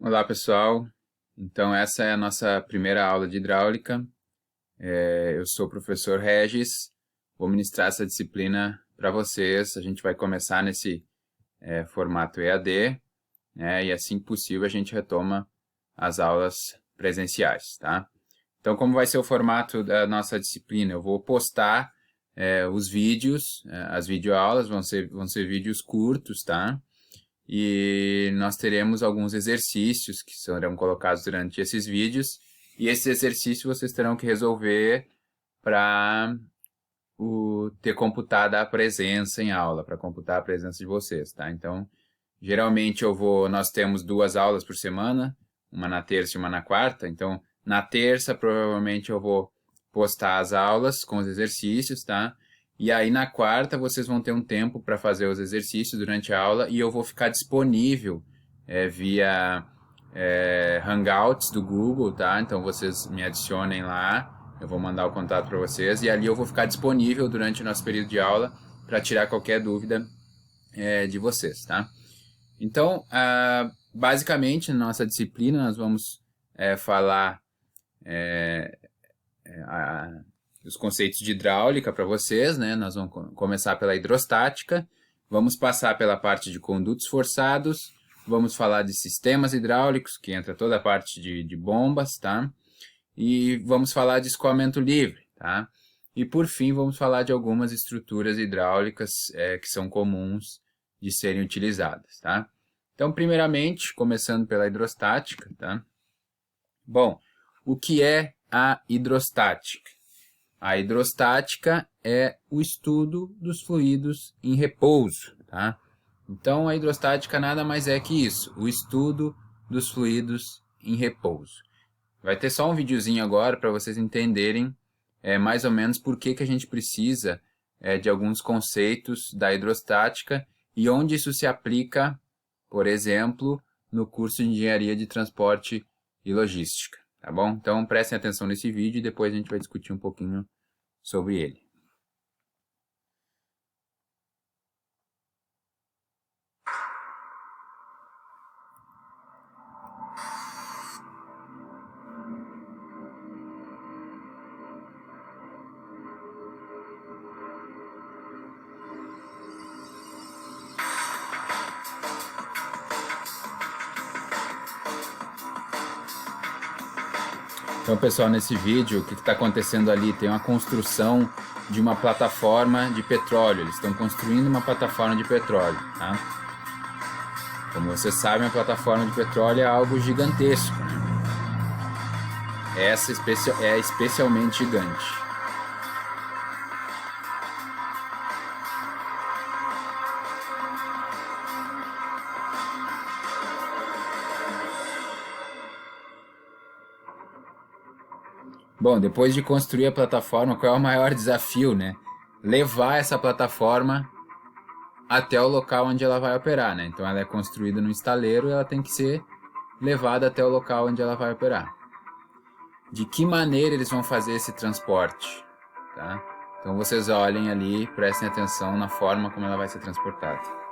Olá pessoal, então essa é a nossa primeira aula de hidráulica. Eu sou o professor Regis, vou ministrar essa disciplina para vocês. A gente vai começar nesse formato EAD, né, e assim que possível a gente retoma as aulas presenciais, tá? Então como vai ser o formato da nossa disciplina? Eu vou postar os vídeos, as videoaulas vão ser vídeos curtos, tá? E nós teremos alguns exercícios que serão colocados durante esses vídeos, e esses exercícios vocês terão que resolver para ter computada a presença em aula, para computar a presença de vocês, tá? Então, geralmente nós temos 2 aulas por semana, uma na terça e uma na quarta. Então, na terça provavelmente eu vou postar as aulas com os exercícios, tá? E aí na quarta vocês vão ter um tempo para fazer os exercícios durante a aula, e eu vou ficar disponível via Hangouts do Google, tá? Então vocês me adicionem lá, eu vou mandar o contato para vocês, e ali eu vou ficar disponível durante o nosso período de aula para tirar qualquer dúvida de vocês, tá? Então, basicamente na nossa disciplina nós vamos falar os conceitos de hidráulica para vocês, né? Nós vamos começar pela hidrostática, vamos passar pela parte de condutos forçados, vamos falar de sistemas hidráulicos, que entra toda a parte de bombas, tá? E vamos falar de escoamento livre, tá? E por fim vamos falar de algumas estruturas hidráulicas que são comuns de serem utilizadas, tá? Então, primeiramente, começando pela hidrostática, tá? Bom, o que é a hidrostática? A hidrostática é o estudo dos fluidos em repouso, tá? Então, a hidrostática nada mais é que isso, o estudo dos fluidos em repouso. Vai ter só um videozinho agora para vocês entenderem mais ou menos por que a gente precisa de alguns conceitos da hidrostática e onde isso se aplica, por exemplo, no curso de Engenharia de Transporte e Logística, tá bom? Então prestem atenção nesse vídeo e depois a gente vai discutir um pouquinho sobre ele. Então, pessoal, nesse vídeo, o que está acontecendo ali? Tem uma construção de uma plataforma de petróleo. Eles estão construindo uma plataforma de petróleo, tá? Como vocês sabem, a plataforma de petróleo é algo gigantesco, né? Essa é especialmente gigante. Bom, depois de construir a plataforma, qual é o maior desafio, né? Levar essa plataforma até o local onde ela vai operar, né? Então ela é construída no estaleiro e ela tem que ser levada até o local onde ela vai operar. De que maneira eles vão fazer esse transporte, tá? Então vocês olhem ali, prestem atenção na forma como ela vai ser transportada.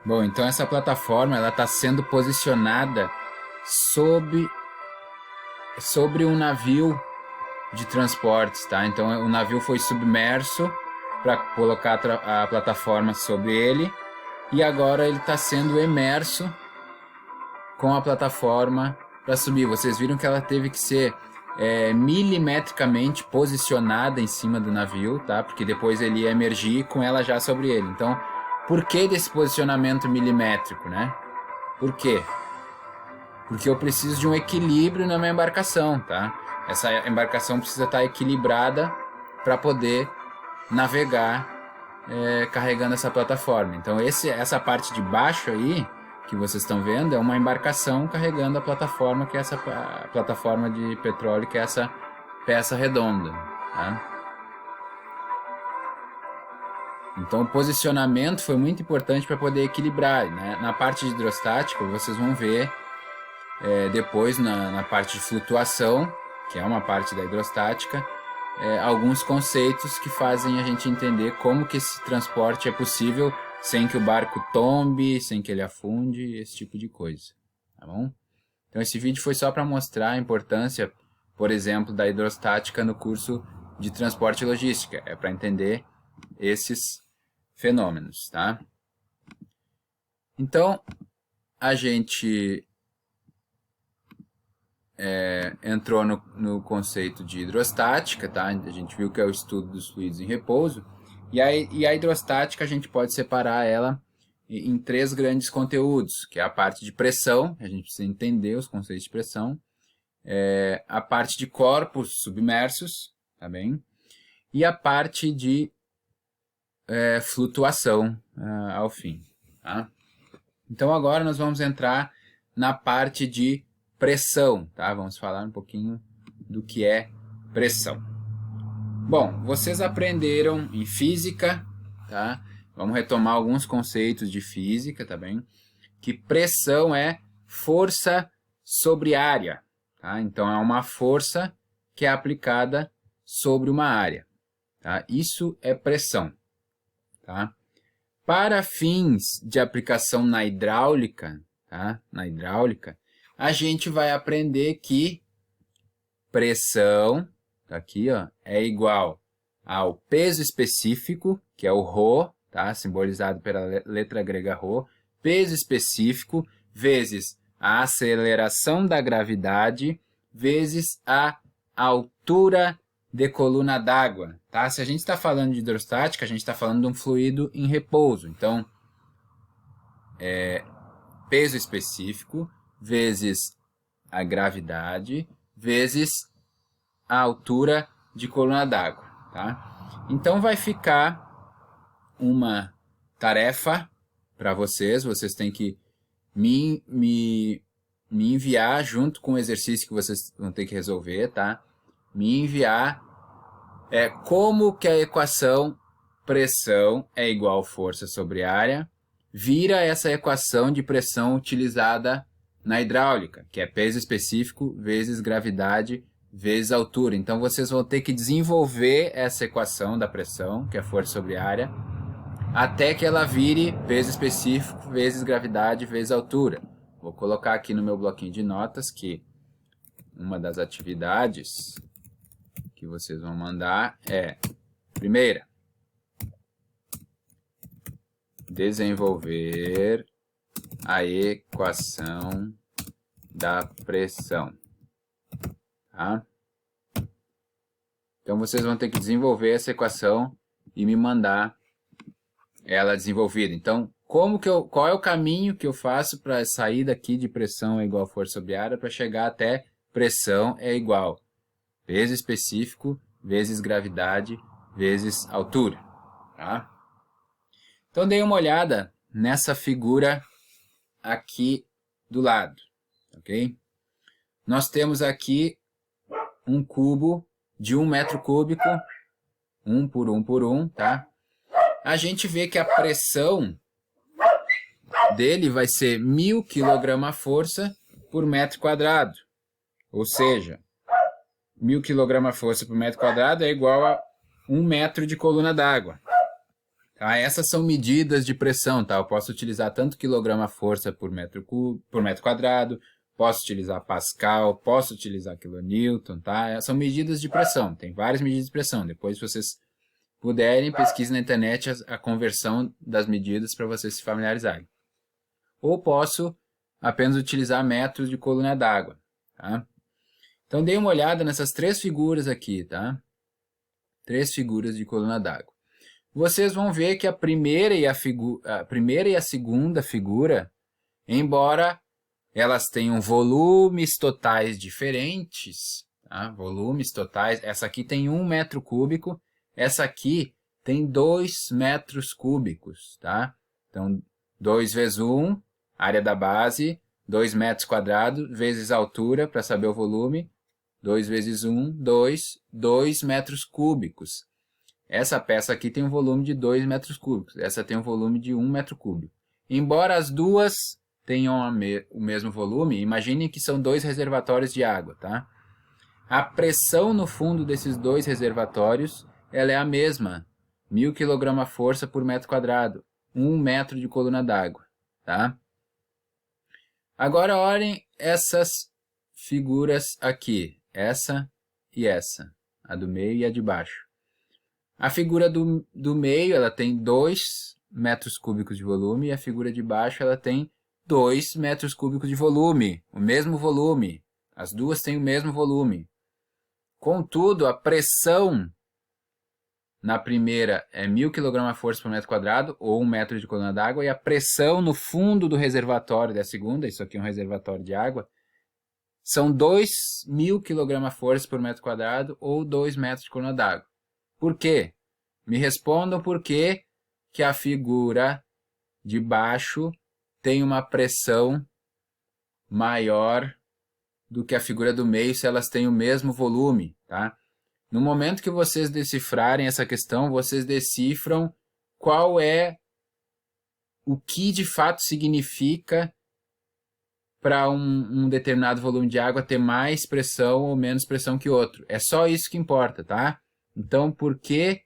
Bom, então essa plataforma ela está sendo posicionada sobre um navio de transportes, tá? Então o navio foi submerso para colocar a plataforma sobre ele, e agora ele está sendo emerso com a plataforma para subir. Vocês viram que ela teve que ser milimetricamente posicionada em cima do navio, tá? Porque depois ele ia emergir com ela já sobre ele. Então, por que desse posicionamento milimétrico, né? Por quê? Porque eu preciso de um equilíbrio na minha embarcação, tá? Essa embarcação precisa estar equilibrada para poder navegar carregando essa plataforma. Então essa parte de baixo aí, que vocês estão vendo, é uma embarcação carregando a plataforma, que é essa plataforma de petróleo, que é essa peça redonda, tá? Então o posicionamento foi muito importante para poder equilibrar, né? Na parte de hidrostática, vocês vão ver depois na parte de flutuação, que é uma parte da hidrostática, alguns conceitos que fazem a gente entender como que esse transporte é possível sem que o barco tombe, sem que ele afunde, esse tipo de coisa, tá bom? Então esse vídeo foi só para mostrar a importância, por exemplo, da hidrostática no curso de transporte e logística, é para entender esses fenômenos, tá? Então a gente entrou no conceito de hidrostática, tá? A gente viu que é o estudo dos fluidos em repouso, e a hidrostática a gente pode separar ela em 3 grandes conteúdos, que é a parte de pressão, a gente precisa entender os conceitos de pressão, a parte de corpos submersos, tá bem? E a parte de flutuação ao fim, tá? Então agora nós vamos entrar na parte de pressão, tá? Vamos falar um pouquinho do que é pressão. Bom, vocês aprenderam em física, tá? Vamos retomar alguns conceitos de física, tá bem? Que pressão é força sobre área, tá? Então é uma força que é aplicada sobre uma área, tá? Isso é pressão, tá? Para fins de aplicação na hidráulica, tá? Na hidráulica, a gente vai aprender que pressão, tá aqui, ó, é igual ao peso específico, que é o ρ, tá? Simbolizado pela letra grega ρ, peso específico vezes a aceleração da gravidade vezes a altura de coluna d'água, tá? Se a gente está falando de hidrostática, a gente está falando de um fluido em repouso. Então, peso específico vezes a gravidade vezes a altura de coluna d'água, tá? Então vai ficar uma tarefa para vocês têm que me enviar junto com o exercício que vocês vão ter que resolver, tá? Me enviar como que a equação pressão é igual força sobre área vira essa equação de pressão utilizada na hidráulica, que é peso específico vezes gravidade vezes altura. Então vocês vão ter que desenvolver essa equação da pressão, que é força sobre área, até que ela vire peso específico vezes gravidade vezes altura. Vou colocar aqui no meu bloquinho de notas que uma das atividades que vocês vão mandar é, primeira, desenvolver a equação da pressão, tá? Então vocês vão ter que desenvolver essa equação e me mandar ela desenvolvida. Então, qual é o caminho que eu faço para sair daqui de pressão é igual a força sobre área para chegar até pressão é igual peso específico vezes gravidade vezes altura, tá? Então dei uma olhada nessa figura aqui do lado, ok? Nós temos aqui um cubo de 1 metro cúbico, 1 por 1 por 1, tá? A gente vê que a pressão dele vai ser 1000 kg/força por metro quadrado. Ou seja, 1000 kg/força por metro quadrado é igual a 1 metro de coluna d'água. Tá? Essas são medidas de pressão, tá? Eu posso utilizar tanto quilograma-força por metro quadrado, posso utilizar Pascal, posso utilizar quilonewton, tá? São medidas de pressão, tem várias medidas de pressão. Depois, se vocês puderem, pesquisem na internet a conversão das medidas para vocês se familiarizarem. Ou posso apenas utilizar metros de coluna d'água, tá? Então, dei uma olhada nessas 3 figuras aqui, tá? 3 figuras de coluna d'água. Vocês vão ver que a primeira e a segunda figura, embora elas têm volumes totais diferentes, tá? Volumes totais. Essa aqui tem 1 metro cúbico, essa aqui tem 2 metros cúbicos, tá? Então, 2 vezes 1, área da base, 2 metros quadrados, vezes a altura, para saber o volume. 2 vezes 1, 2 metros cúbicos. Essa peça aqui tem um volume de 2 metros cúbicos. Essa tem um volume de 1 metro cúbico. Embora as duas tenham o mesmo volume, imaginem que são 2 reservatórios de água, tá? A pressão no fundo desses 2 reservatórios, ela é a mesma. 1000 kg/força por metro quadrado. 1 metro de coluna d'água, tá? Agora olhem essas figuras aqui. Essa e essa. A do meio e a de baixo. A figura do meio, ela tem 2 metros cúbicos de volume, e a figura de baixo, ela tem 2 metros cúbicos de volume, o mesmo volume. As duas têm o mesmo volume. Contudo, a pressão na primeira é 1000 kg/força por metro quadrado, ou 1 metro de coluna d'água, e a pressão no fundo do reservatório da segunda, isso aqui é um reservatório de água, são 2000 kg/força por metro quadrado, ou 2 metros de coluna d'água. Por quê? Me respondam por que a figura de baixo tem uma pressão maior do que a figura do meio se elas têm o mesmo volume, tá? No momento que vocês decifrarem essa questão, vocês decifram qual é o que de fato significa para um determinado volume de água ter mais pressão ou menos pressão que outro. É só isso que importa, tá? Então, por que...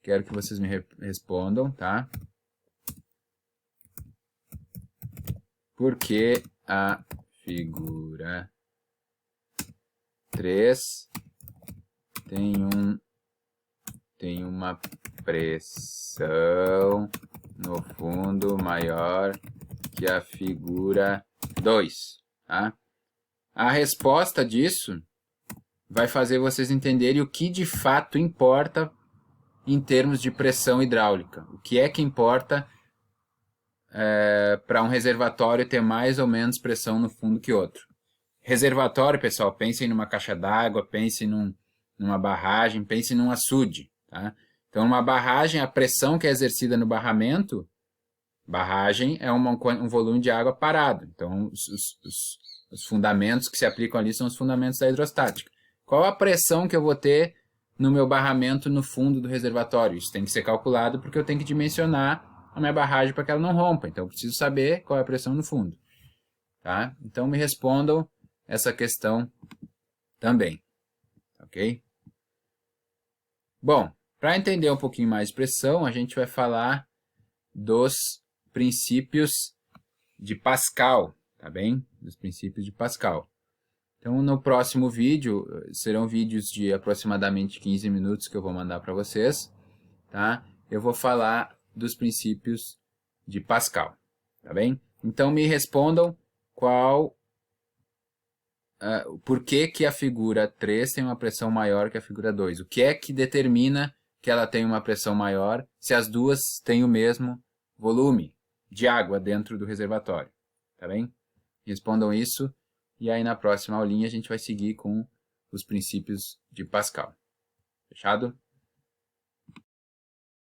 Quero que vocês me respondam, tá? Por que a figura 3 tem uma pressão no fundo maior que a figura 2, tá? A resposta disso vai fazer vocês entenderem o que de fato importa em termos de pressão hidráulica. O que é que importa para um reservatório ter mais ou menos pressão no fundo que outro. Reservatório, pessoal, pensem numa caixa d'água, pensem numa barragem, pensem num açude, tá? Então, uma barragem, a pressão que é exercida no barramento, barragem é um volume de água parado. Então, os fundamentos que se aplicam ali são os fundamentos da hidrostática. Qual a pressão que eu vou ter no meu barramento no fundo do reservatório? Isso tem que ser calculado porque eu tenho que dimensionar a minha barragem para que ela não rompa. Então, eu preciso saber qual é a pressão no fundo. Tá? Então, me respondam essa questão também. Ok? Bom, para entender um pouquinho mais de pressão, a gente vai falar dos princípios de Pascal, tá bem? Dos princípios de Pascal. Então, no próximo vídeo, serão vídeos de aproximadamente 15 minutos que eu vou mandar para vocês, tá? Eu vou falar dos princípios de Pascal, tá bem? Então, me respondam por que a figura 3 tem uma pressão maior que a figura 2? O que é que determina que ela tem uma pressão maior se as duas têm o mesmo volume de água dentro do reservatório, tá bem? Respondam isso. E aí, na próxima aulinha, a gente vai seguir com os princípios de Pascal. Fechado?